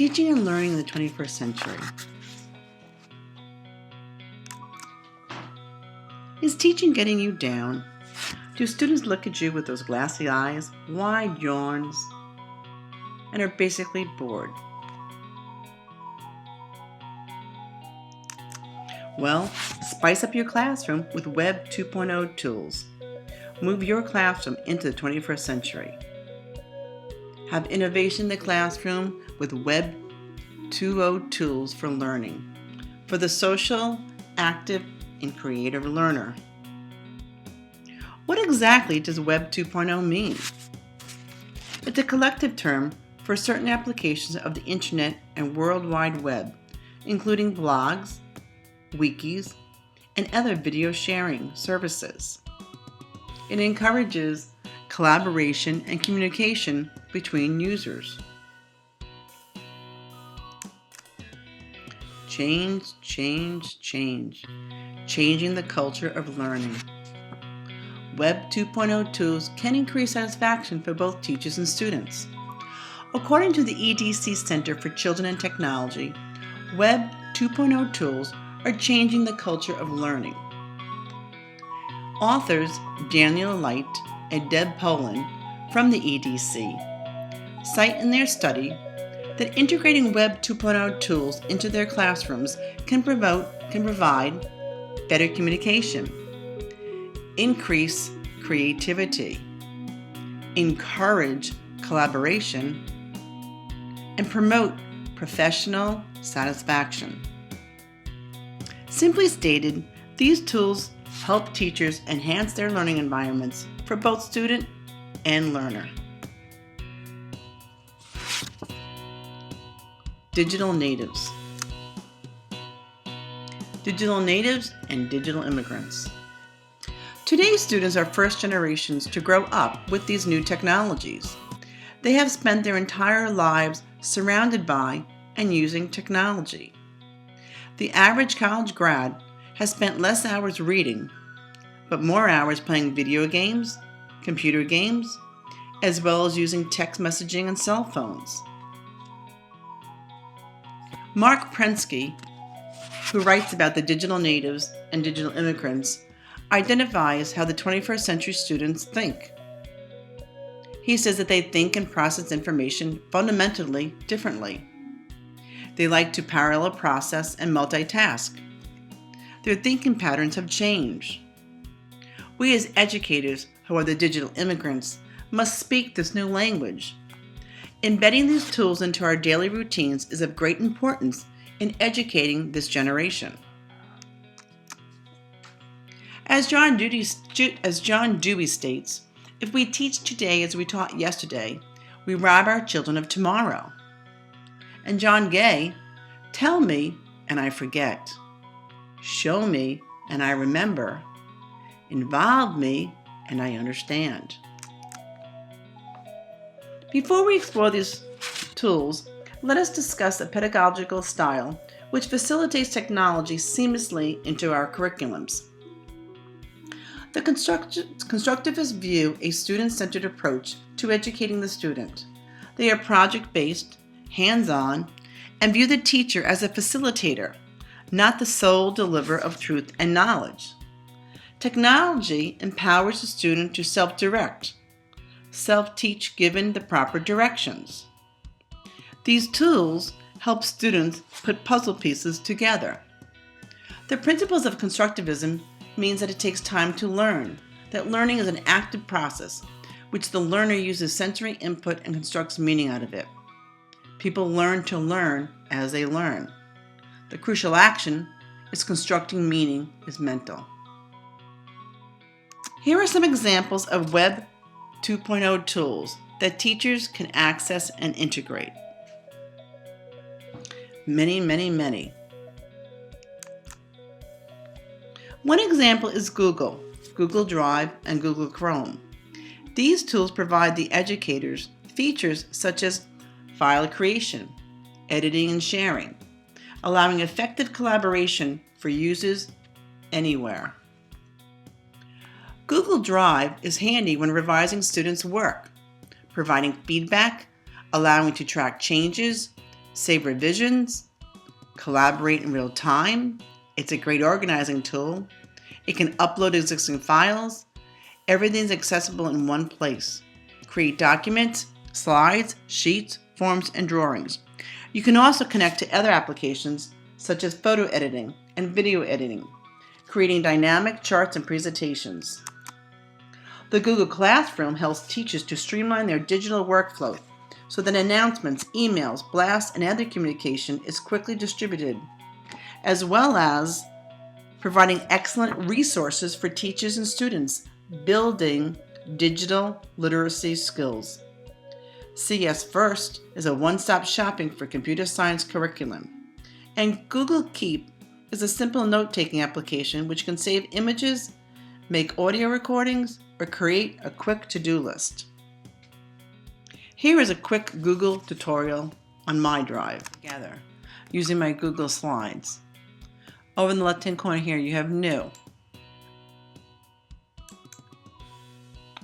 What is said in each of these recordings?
Teaching and learning in the 21st century. Is teaching getting you down? Do students look at you with those glassy eyes, wide yawns, and are basically bored? Well, spice up your classroom with Web 2.0 tools. Move your classroom into the 21st century. Have innovation in the classroom with Web 2.0 tools for learning, for the social, active, and creative learner. What exactly does Web 2.0 mean? It's a collective term for certain applications of the Internet and World Wide Web, including blogs, wikis, and other video sharing services. It encourages collaboration and communication between users. Change. Changing the culture of learning. Web 2.0 tools can increase satisfaction for both teachers and students. According to the EDC Center for Children and Technology, Web 2.0 tools are changing the culture of learning. Authors Daniel Light and Deb Poland from the EDC cite in their study that integrating Web 2.0 tools into their classrooms can provide better communication, increase creativity, encourage collaboration, and promote professional satisfaction. Simply stated, these tools help teachers enhance their learning environments for both student and learner. Digital natives. Digital natives and digital immigrants. Today's students are first generations to grow up with these new technologies. They have spent their entire lives surrounded by and using technology. The average college grad has spent less hours reading, but more hours playing video games, computer games, as well as using text messaging and cell phones. Mark Prensky, who writes about the digital natives and digital immigrants, identifies how the 21st century students think. He says that they think and process information fundamentally differently. They like to parallel process and multitask. Their thinking patterns have changed. We as educators, who are the digital immigrants, must speak this new language. Embedding these tools into our daily routines is of great importance in educating this generation. As John Dewey states, if we teach today as we taught yesterday, we rob our children of tomorrow. And John Gay, tell me and I forget. Show me and I remember. Involve me and I understand. Before we explore these tools, let us discuss a pedagogical style which facilitates technology seamlessly into our curriculums. The constructivists view a student-centered approach to educating the student. They are project-based, hands-on, and view the teacher as a facilitator, not the sole deliverer of truth and knowledge. Technology empowers the student to self-direct, self-teach given the proper directions. These tools help students put puzzle pieces together. The principles of constructivism means that it takes time to learn, that learning is an active process, which the learner uses sensory input and constructs meaning out of it. People learn to learn as they learn. The crucial action is constructing meaning is mental. Here are some examples of Web 2.0 tools that teachers can access and integrate. Many. One example is Google Drive, and Google Chrome. These tools provide the educators features such as file creation, editing, and sharing, allowing effective collaboration for users anywhere. Google Drive is handy when revising students' work, providing feedback, allowing to track changes, save revisions, collaborate in real time. It's a great organizing tool. It can upload existing files. Everything's accessible in one place. Create documents, slides, sheets, forms, and drawings. You can also connect to other applications such as photo editing and video editing, creating dynamic charts and presentations. The Google Classroom helps teachers to streamline their digital workflow so that announcements, emails, blasts, and other communication is quickly distributed, as well as providing excellent resources for teachers and students building digital literacy skills. CS First is a one-stop shopping for computer science curriculum, and Google Keep is a simple note-taking application which can save images, make audio recordings, or create a quick to-do list. Here is a quick Google tutorial on my drive together using my Google Slides. Over in the left-hand corner here, you have New.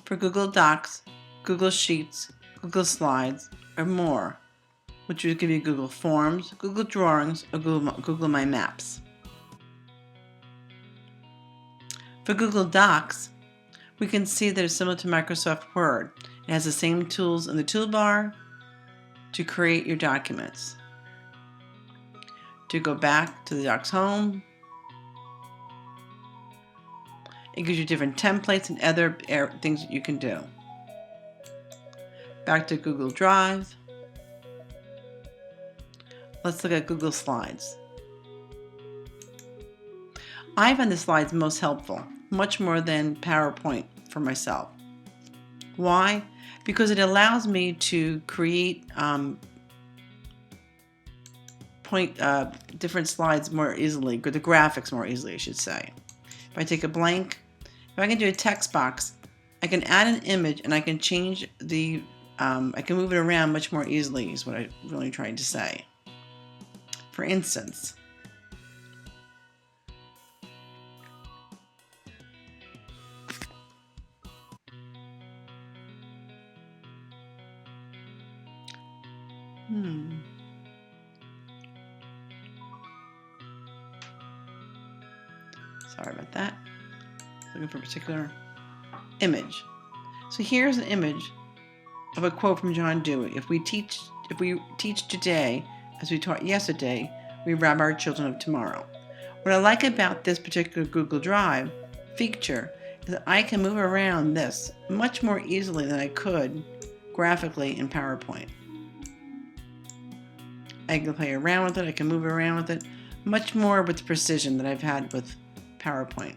For Google Docs, Google Sheets, Google Slides, or More, which will give you Google Forms, Google Drawings, or Google My Maps. For Google Docs, we can see that it's similar to Microsoft Word. It has the same tools in the toolbar to create your documents. To go back to the Docs home, it gives you different templates and other things that you can do. Back to Google Drive. Let's look at Google Slides. I find the slides most helpful, much more than PowerPoint for myself. Why? Because it allows me to create different slides more easily, or the graphics more easily, I should say. If I take a blank, if I can do a text box, I can add an image and I can change the, I can move it around much more easily is what I'm really trying to say. For instance, sorry about that. Looking for a particular image. So here's an image of a quote from John Dewey. If we teach today as we taught yesterday, we rob our children of tomorrow. What I like about this particular Google Drive feature is that I can move around this much more easily than I could graphically in PowerPoint. I can play around with it, I can move around with it much more with precision than I've had with PowerPoint.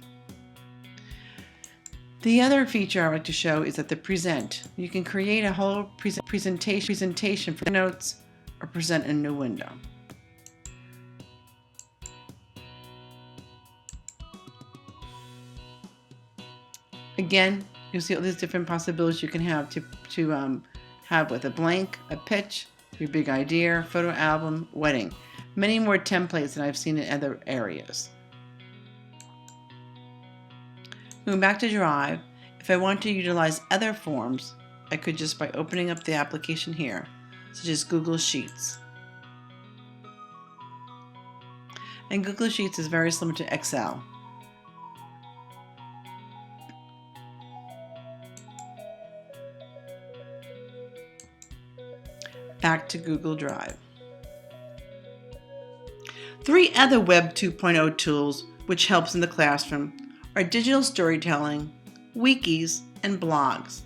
The other feature I like to show is that the present. You can create a whole presentation for notes or present in a new window. Again, you'll see all these different possibilities you can have to have with a blank, a pitch, your big idea, photo album, wedding. Many more templates than I've seen in other areas. Going back to Drive, if I want to utilize other forms, I could just by opening up the application here, such as Google Sheets. And Google Sheets is very similar to Excel. Back to Google Drive. 3 other Web 2.0 tools which helps in the classroom are digital storytelling, wikis, and blogs.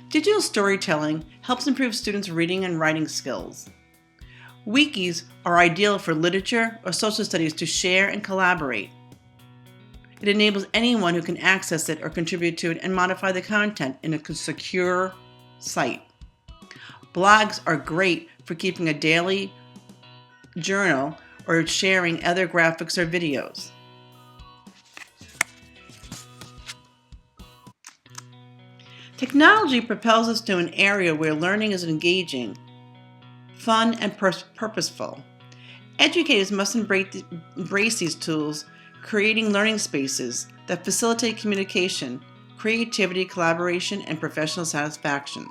Digital storytelling helps improve students' reading and writing skills. Wikis are ideal for literature or social studies to share and collaborate. It enables anyone who can access it or contribute to it and modify the content in a secure site. Blogs are great for keeping a daily journal or sharing other graphics or videos. Technology propels us to an area where learning is engaging, fun, and purposeful. Educators must embrace these tools, creating learning spaces that facilitate communication, creativity, collaboration, and professional satisfaction.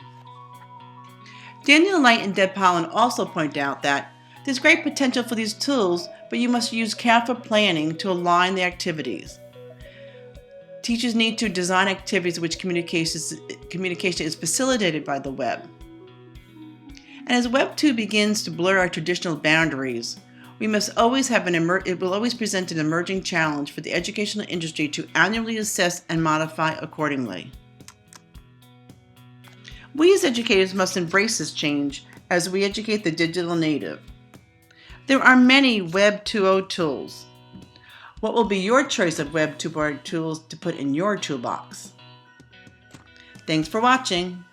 Daniel Knight and Deb Polland also point out that There's great potential for these tools, but you must use careful planning to align the activities. Teachers need to design activities in which communication is facilitated by the web. And as Web 2 begins to blur our traditional boundaries, we must always have it will always present an emerging challenge for the educational industry to annually assess and modify accordingly. We as educators must embrace this change as we educate the digital native. There are many Web 2.0 tools. What will be your choice of Web 2.0 tools to put in your toolbox? Thanks for watching.